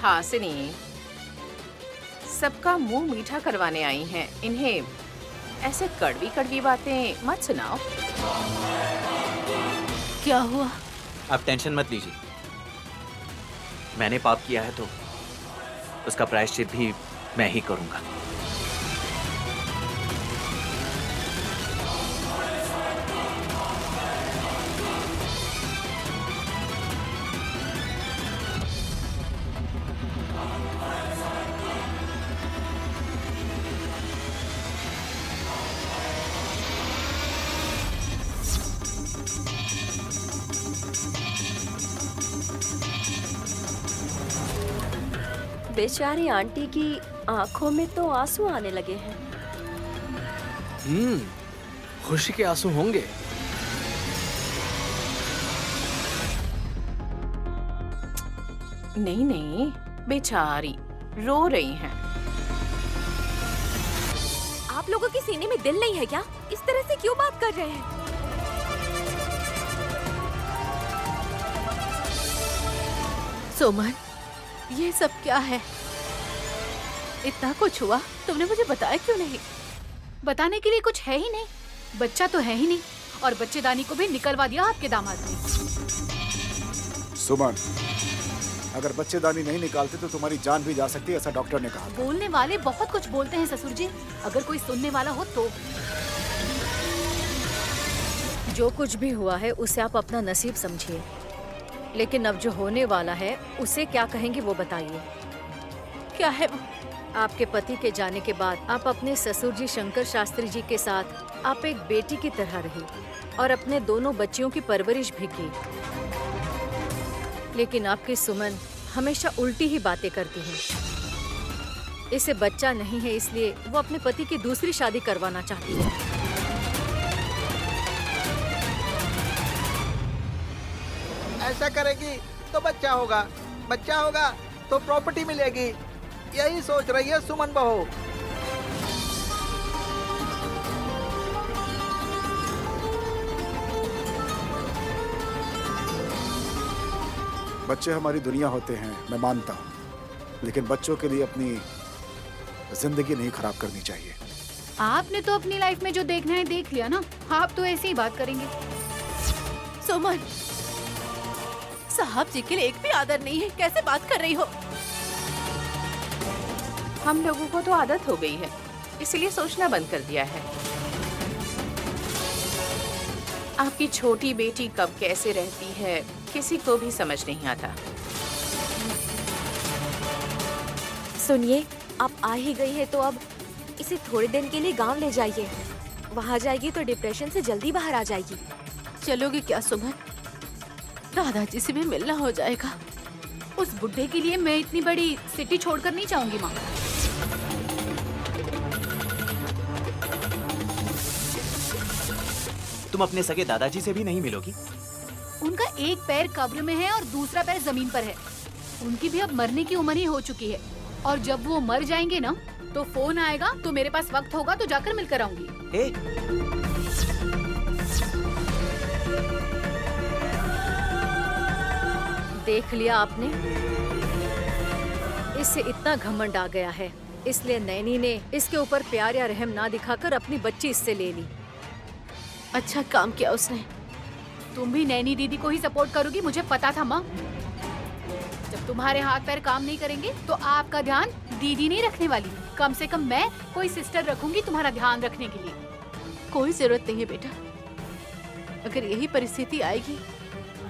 हाँ सिनी, सबका मुंह मीठा करवाने आई हैं। इन्हें ऐसे कड़वी कड़वी बातें मत सुनाओ। क्या हुआ? आप टेंशन मत लीजिए। मैंने पाप किया है तो उसका प्रायश्चित भी मैं ही करूंगा। बेचारी आंटी की आंखों में तो आंसू आने लगे हैं। खुशी के आंसू होंगे। नहीं नहीं, बेचारी रो रही हैं। आप लोगों के सीने में दिल नहीं है क्या? इस तरह से क्यों बात कर रहे हैं? सोमन, ये सब क्या है? इतना कुछ हुआ, तुमने मुझे बताया क्यों नहीं? बताने के लिए कुछ है ही नहीं। बच्चा तो है ही नहीं और बच्चेदानी को भी निकलवा दिया आपके दामाद ने। सुमन, अगर बच्चेदानी नहीं निकालते तो तुम्हारी जान भी जा सकती है, ऐसा डॉक्टर ने कहा। बोलने वाले बहुत कुछ बोलते हैं ससुर जी, अगर कोई सुनने वाला हो तो। जो कुछ भी हुआ है उसे आप अपना नसीब समझिए, लेकिन अब जो होने वाला है उसे क्या कहेंगे वो बताइए। क्या है वो? आपके पति के जाने के बाद आप अपने ससुर जी शंकर शास्त्री जी के साथ आप एक बेटी की तरह रही और अपने दोनों बच्चियों की परवरिश भी की। लेकिन आपकी सुमन हमेशा उल्टी ही बातें करती है। इसे बच्चा नहीं है इसलिए वो अपने पति की दूसरी शादी करवाना चाहती है। ऐसा करेगी तो बच्चा होगा, बच्चा होगा तो प्रॉपर्टी मिलेगी, यही सोच रही है सुमन बहू। बच्चे हमारी दुनिया होते हैं, मैं मानता हूँ, लेकिन बच्चों के लिए अपनी जिंदगी नहीं खराब करनी चाहिए। आपने तो अपनी लाइफ में जो देखना है देख लिया ना, आप तो ऐसे ही बात करेंगे। सोमन, साहब जी के लिए एक भी आदर नहीं है, कैसे बात कर रही हो? हम लोगों को तो आदत हो गई है, इसलिए सोचना बंद कर दिया है। आपकी छोटी बेटी कब कैसे रहती है किसी को भी समझ नहीं आता। सुनिए, आप आ ही गई है तो अब इसे थोड़े दिन के लिए गांव ले जाइए। वहाँ जाएगी तो डिप्रेशन से जल्दी बाहर आ जाएगी। चलोगे क्या सुमन? दादाजी से भी मिलना हो जाएगा। उस बुड्ढे के लिए मैं इतनी बड़ी सिटी छोड़कर नहीं जाऊंगी माँ। तुम अपने सगे दादाजी से भी नहीं मिलोगी? उनका एक पैर कब्र में है और दूसरा पैर जमीन पर है। उनकी भी अब मरने की उम्र ही हो चुकी है और जब वो मर जाएंगे ना तो फोन आएगा तो मेरे पास वक्त होगा तो जाकर मिलकर आऊंगी। देख लिया आपने, इससे इतना घमंड आ गया है, इसलिए नैनी ने इसके ऊपर प्यार या रहम ना दिखाकर अपनी बच्ची इससे ले ली। अच्छा काम किया उसने। तुम भी नैनी दीदी को ही सपोर्ट करोगी, मुझे पता था माँ। जब तुम्हारे हाथ पैर काम नहीं करेंगे तो आपका ध्यान दीदी नहीं रखने वाली। कम से कम मैं कोई सिस्टर रखूंगी तुम्हारा ध्यान रखने के लिए। कोई जरूरत नहीं है बेटा। अगर यही परिस्थिति आएगी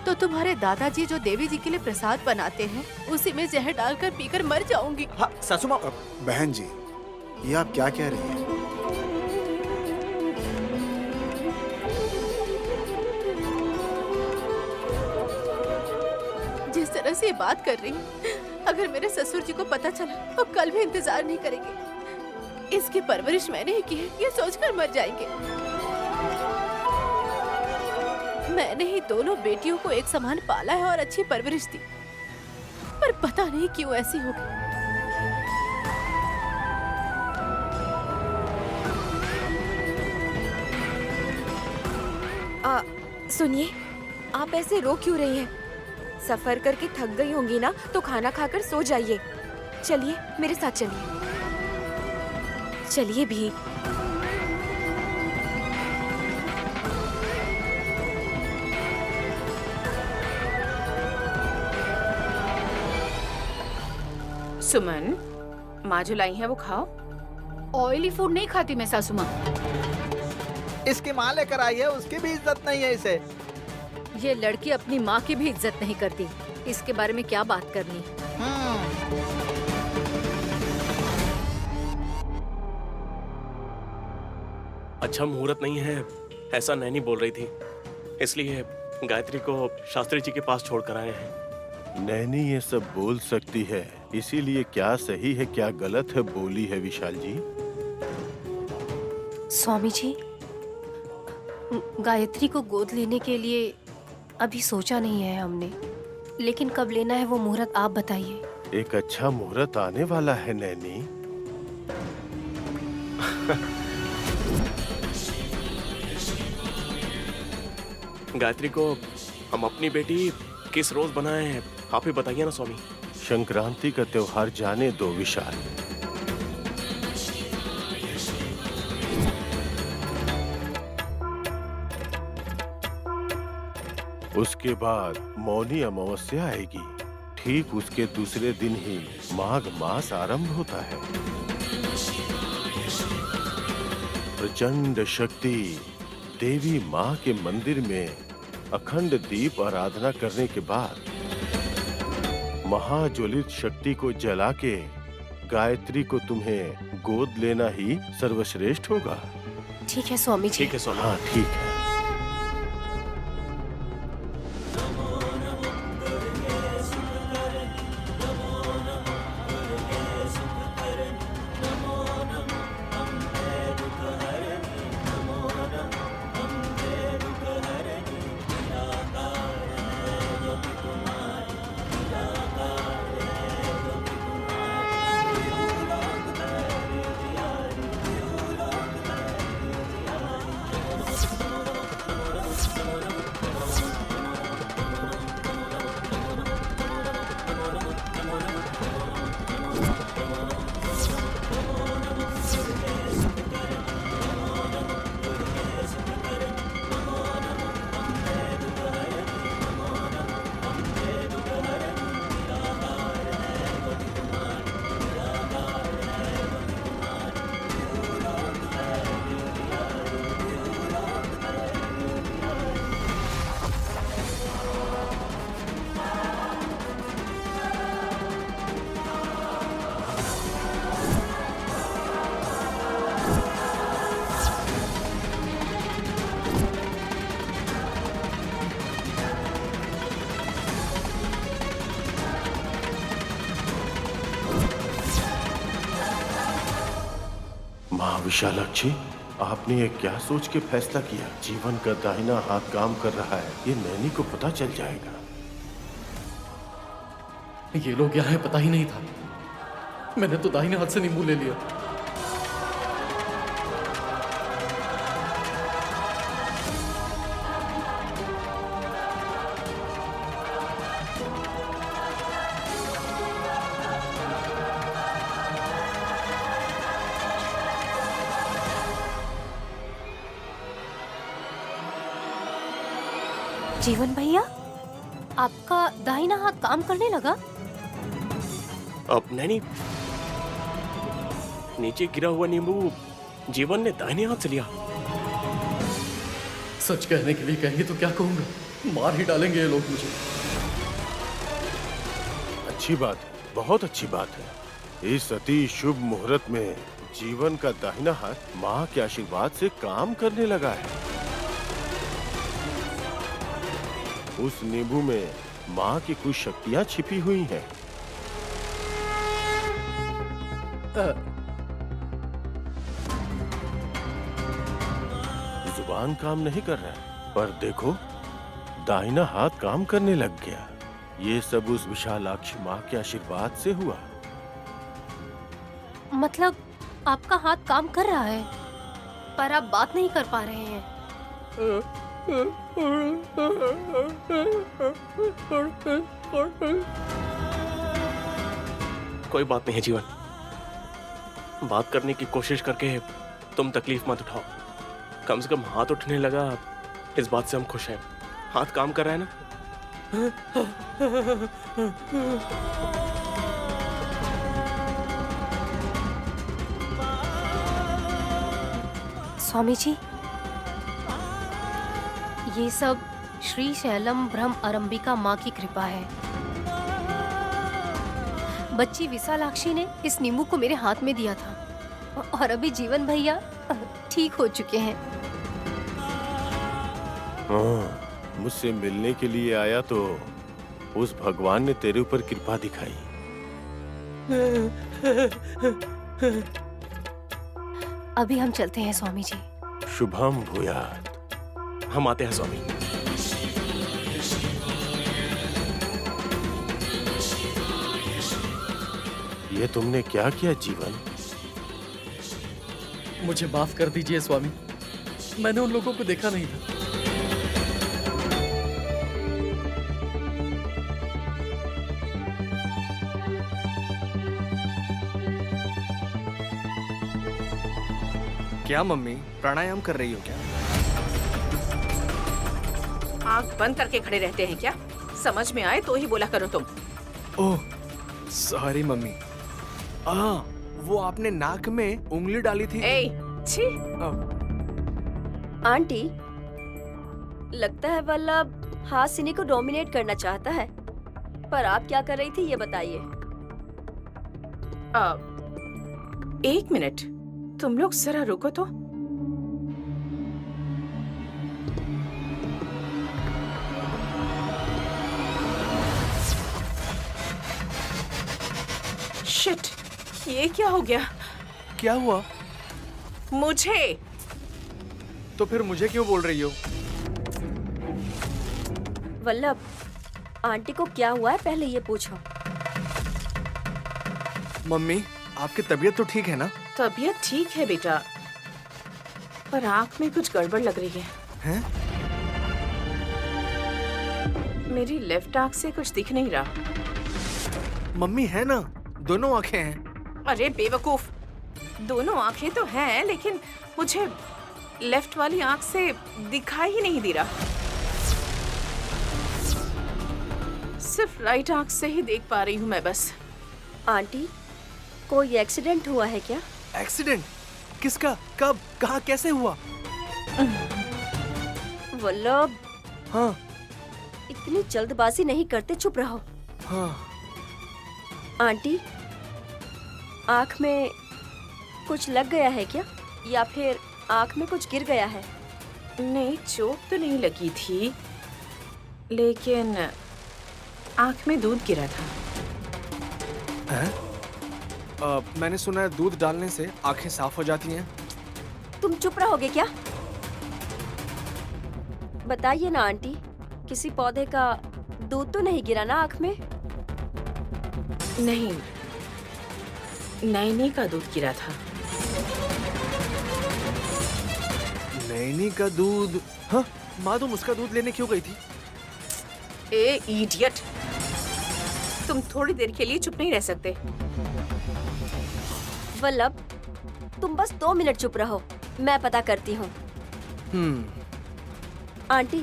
तो तुम्हारे दादाजी जो देवी जी के लिए प्रसाद बनाते हैं उसी में जहर डालकर पीकर मर जाऊंगी। हाँ, सासू माँ। बहन जी, ये आप क्या कह रही हैं? जिस तरह से ये बात कर रही हैं, अगर मेरे ससुर जी को पता चला तो कल भी इंतजार नहीं करेंगे। इसकी परवरिश मैंने ही की है, ये सोचकर मर जाएंगे। मैंने ही दोनों बेटियों को एक समान पाला है और अच्छी परवरिश दी, पर पता नहीं क्यों ऐसी हो गई। सुनिए, आप ऐसे रो क्यों रही हैं? सफर करके थक गई होंगी ना, तो खाना खाकर सो जाइए। चलिए मेरे साथ चलिए। चलिए भी। सुमन, माँ जो लाई है वो खाओ। ऑयली फूड नहीं खाती मैं सासू माँ। इसकी माँ लेकर आई है, उसकी भी इज्जत नहीं है इसे। ये लड़की अपनी माँ की भी इज्जत नहीं करती, इसके बारे में क्या बात करनी। अच्छा मुहूर्त नहीं है ऐसा नैनी बोल रही थी, इसलिए गायत्री को शास्त्री जी के पास छोड़कर आए हैं। नैनी ये सब बोल सकती है, इसीलिए क्या सही है क्या गलत है बोली है विशाल जी। स्वामी जी, गायत्री को गोद लेने के लिए अभी सोचा नहीं है हमने, लेकिन कब लेना है वो मुहूर्त आप बताइए। एक अच्छा मुहूर्त आने वाला है नैनी। गायत्री को हम अपनी बेटी किस रोज बनाए, आप ही बताइए ना स्वामी। संक्रांति का त्योहार जाने दो विशाल। उसके बाद मौनी अमावस्या आएगी, ठीक उसके दूसरे दिन ही माघ मास आरंभ होता है। प्रचंड शक्ति देवी माँ के मंदिर में अखंड दीप आराधना करने के बाद महाज्वलित शक्ति को जला के गायत्री को तुम्हें गोद लेना ही सर्वश्रेष्ठ होगा। ठीक है स्वामी जी। ठीक है स्वामी। हाँ ठीक है। माँ विशालाक्षी, आपने ये क्या सोच के फैसला किया? जीवन का दाहिना हाथ काम कर रहा है, ये नैनी को पता चल जाएगा। ये लोग यहाँ है पता ही नहीं था। मैंने तो दाहिने हाथ से नींबू ले लिया। जीवन भैया, आपका दाहिना हाथ काम करने लगा? अब नैनी, नीचे गिरा हुआ नींबू जीवन ने दाहिने हाथ से लिया। सच कहने के लिए कहेंगे तो क्या कहूंगा, मार ही डालेंगे ये लोग मुझे। अच्छी बात है, बहुत अच्छी बात है। इस अति शुभ मुहूर्त में जीवन का दाहिना हाथ माँ के आशीर्वाद से काम करने लगा है। उस नींबू में माँ की कुछ शक्तियाँ छिपी हुई हैं। जुबान काम नहीं कर रहा है, पर देखो दाहिना हाथ काम करने लग गया। ये सब उस विशालाक्षी माँ के आशीर्वाद से हुआ। मतलब आपका हाथ काम कर रहा है, पर आप बात नहीं कर पा रहे हैं। कोई बात नहीं है जीवन, बात करने की कोशिश करके तुम तकलीफ मत उठाओ। कम से कम हाथ उठने लगा, इस बात से हम खुश हैं। हाथ काम कर रहा है ना? स्वामी जी, ये सब श्री शैलम ब्रह्म अरंबिका माँ की कृपा है। बच्ची विशालाक्षी ने इस नींबू को मेरे हाथ में दिया था और अभी जीवन भैया ठीक हो चुके हैं। हाँ, मुझसे मिलने के लिए आया तो उस भगवान ने तेरे ऊपर कृपा दिखाई। अभी हम चलते हैं स्वामी जी। शुभम भूयात। हम आते हैं स्वामी। ये तुमने क्या किया जीवन? मुझे माफ कर दीजिए स्वामी, मैंने उन लोगों को देखा नहीं था। क्या मम्मी प्राणायाम कर रही हो क्या? आंख बंद करके खड़े रहते हैं क्या? समझ में आए तो ही बोला करो तुम। Oh sorry mummy. वो आपने नाक में उंगली डाली थी। छी। आंटी, लगता है वल्लभ हासिनी को डोमिनेट करना चाहता है, पर आप क्या कर रही थी ये बताइए। एक मिनट, तुम लोग जरा रुको तो। शिट, ये क्या हो गया? क्या हुआ? मुझे। तो फिर मुझे क्यों बोल रही हो? वल्लभ, आंटी को क्या हुआ है पहले ये पूछो। मम्मी, आपकी तबीयत तो ठीक है ना? तबीयत ठीक है बेटा, पर आंख में कुछ गड़बड़ लग रही है। हैं? मेरी लेफ्ट आंख से कुछ दिख नहीं रहा। मम्मी है ना, दोनों आंखें हैं। अरे बेवकूफ, दोनों आंखें तो हैं, लेकिन मुझे लेफ्ट वाली आंख से दिखाई ही नहीं दे रहा। सिर्फ राइट आंख से ही देख पा रही हूँ मैं बस। आंटी, कोई एक्सीडेंट हुआ है क्या? एक्सीडेंट? किसका? कब? कहाँ? कैसे हुआ? वल्लभ। हाँ। इतनी जल्दबाजी नहीं करते, चुप रहो। हाँ। आंटी, आँख में कुछ लग गया है क्या, या फिर आँख में कुछ गिर गया है? नहीं, चोट तो नहीं लगी थी, लेकिन आँख में दूध गिरा था। हैं? मैंने सुना है दूध डालने से आंखें साफ हो जाती हैं। तुम चुप रहोगे क्या? बताइए ना आंटी, किसी पौधे का दूध तो नहीं गिरा ना आँख में? नहीं, नैनी का दूध गिरा था। नैनी का दूध? हाँ, माँ तुम उसका दूध लेने क्यों गई थी? ए इडियट, तुम थोड़ी देर के लिए चुप नहीं रह सकते। वल्लभ, तुम बस 2 मिनट चुप रहो, मैं पता करती हूँ। आंटी,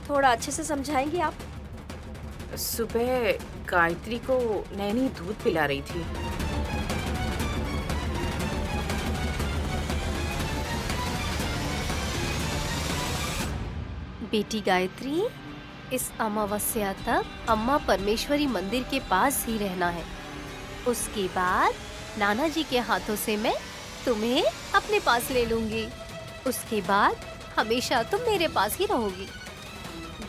थोड़ा अच्छे से समझाएंगी आप? सुबह गायत्री को नैनी दूध पिला रही थी। बेटी गायत्री, इस अमावस्या तक अम्मा परमेश्वरी मंदिर के पास ही रहना है। उसके बाद नाना जी के हाथों से मैं तुम्हें अपने पास ले लूंगी। उसके बाद हमेशा तुम मेरे पास ही रहोगी।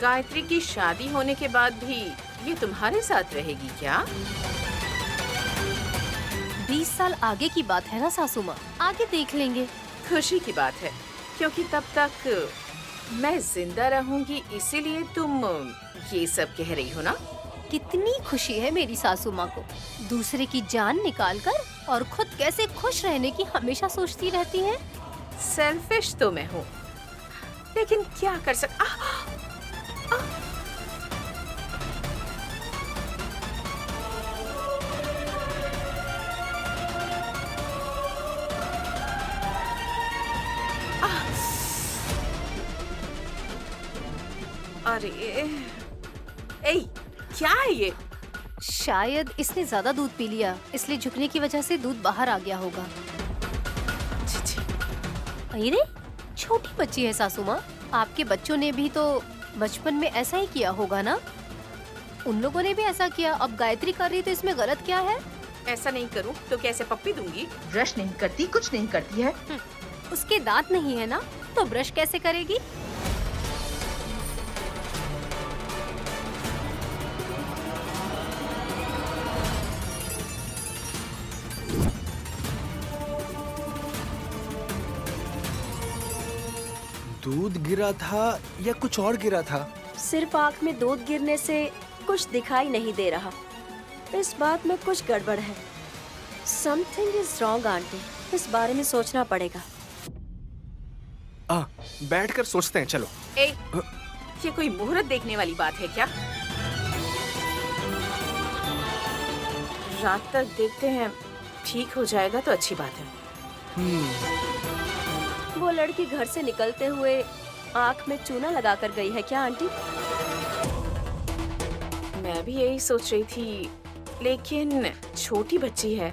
गायत्री की शादी होने के बाद भी ये तुम्हारे साथ रहेगी क्या? 20 साल आगे की बात है ना सासू माँ, आगे देख लेंगे। खुशी की बात है, क्योंकि तब तक मैं जिंदा रहूंगी, इसीलिए तुम ये सब कह रही हो ना? कितनी खुशी है मेरी सासू माँ को, दूसरे की जान निकाल कर और खुद कैसे खुश रहने की हमेशा सोचती रहती है। सेल्फिश तो मैं हूँ, लेकिन क्या कर अरे ए, क्या है ये? शायद इसने ज्यादा दूध पी लिया, इसलिए झुकने की वजह से दूध बाहर आ गया होगा। अरे छोटी बच्ची है सासू माँ, आपके बच्चों ने भी तो बचपन में ऐसा ही किया होगा ना? उन लोगों ने भी ऐसा किया, अब गायत्री कर रही तो इसमें गलत क्या है? ऐसा नहीं करूं तो कैसे पप्पी दूंगी? ब्रश नहीं करती, कुछ नहीं करती है। उसके दांत नहीं है ना, तो ब्रश कैसे करेगी? दूध गिरा था या कुछ और गिरा था? सिर्फ आँख में दूध गिरने से कुछ दिखाई नहीं दे रहा। इस बात में कुछ गड़बड़ है। समथिंग इज रॉन्ग आंटी, इस बारे में सोचना पड़ेगा। बैठकर सोचते हैं, चलो। ए, ये कोई मुहूर्त देखने वाली बात है क्या? रात तक देखते हैं, ठीक हो जाएगा तो अच्छी बात है। वो लड़की घर से निकलते हुए आँख में चूना लगाकर गई है क्या आंटी? मैं भी यही सोच रही थी, लेकिन छोटी बच्ची है।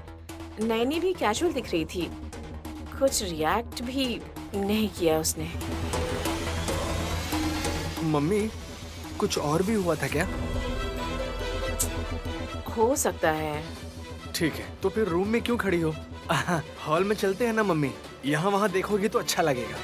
नैनी भी कैजुअल दिख रही थी, कुछ रिएक्ट भी नहीं किया उसने। मम्मी, कुछ और भी हुआ था क्या? हो सकता है। ठीक है, तो फिर रूम में क्यों खड़ी हो? हॉल में चलते हैं ना मम्मी, यहाँ वहाँ देखोगी तो अच्छा लगेगा।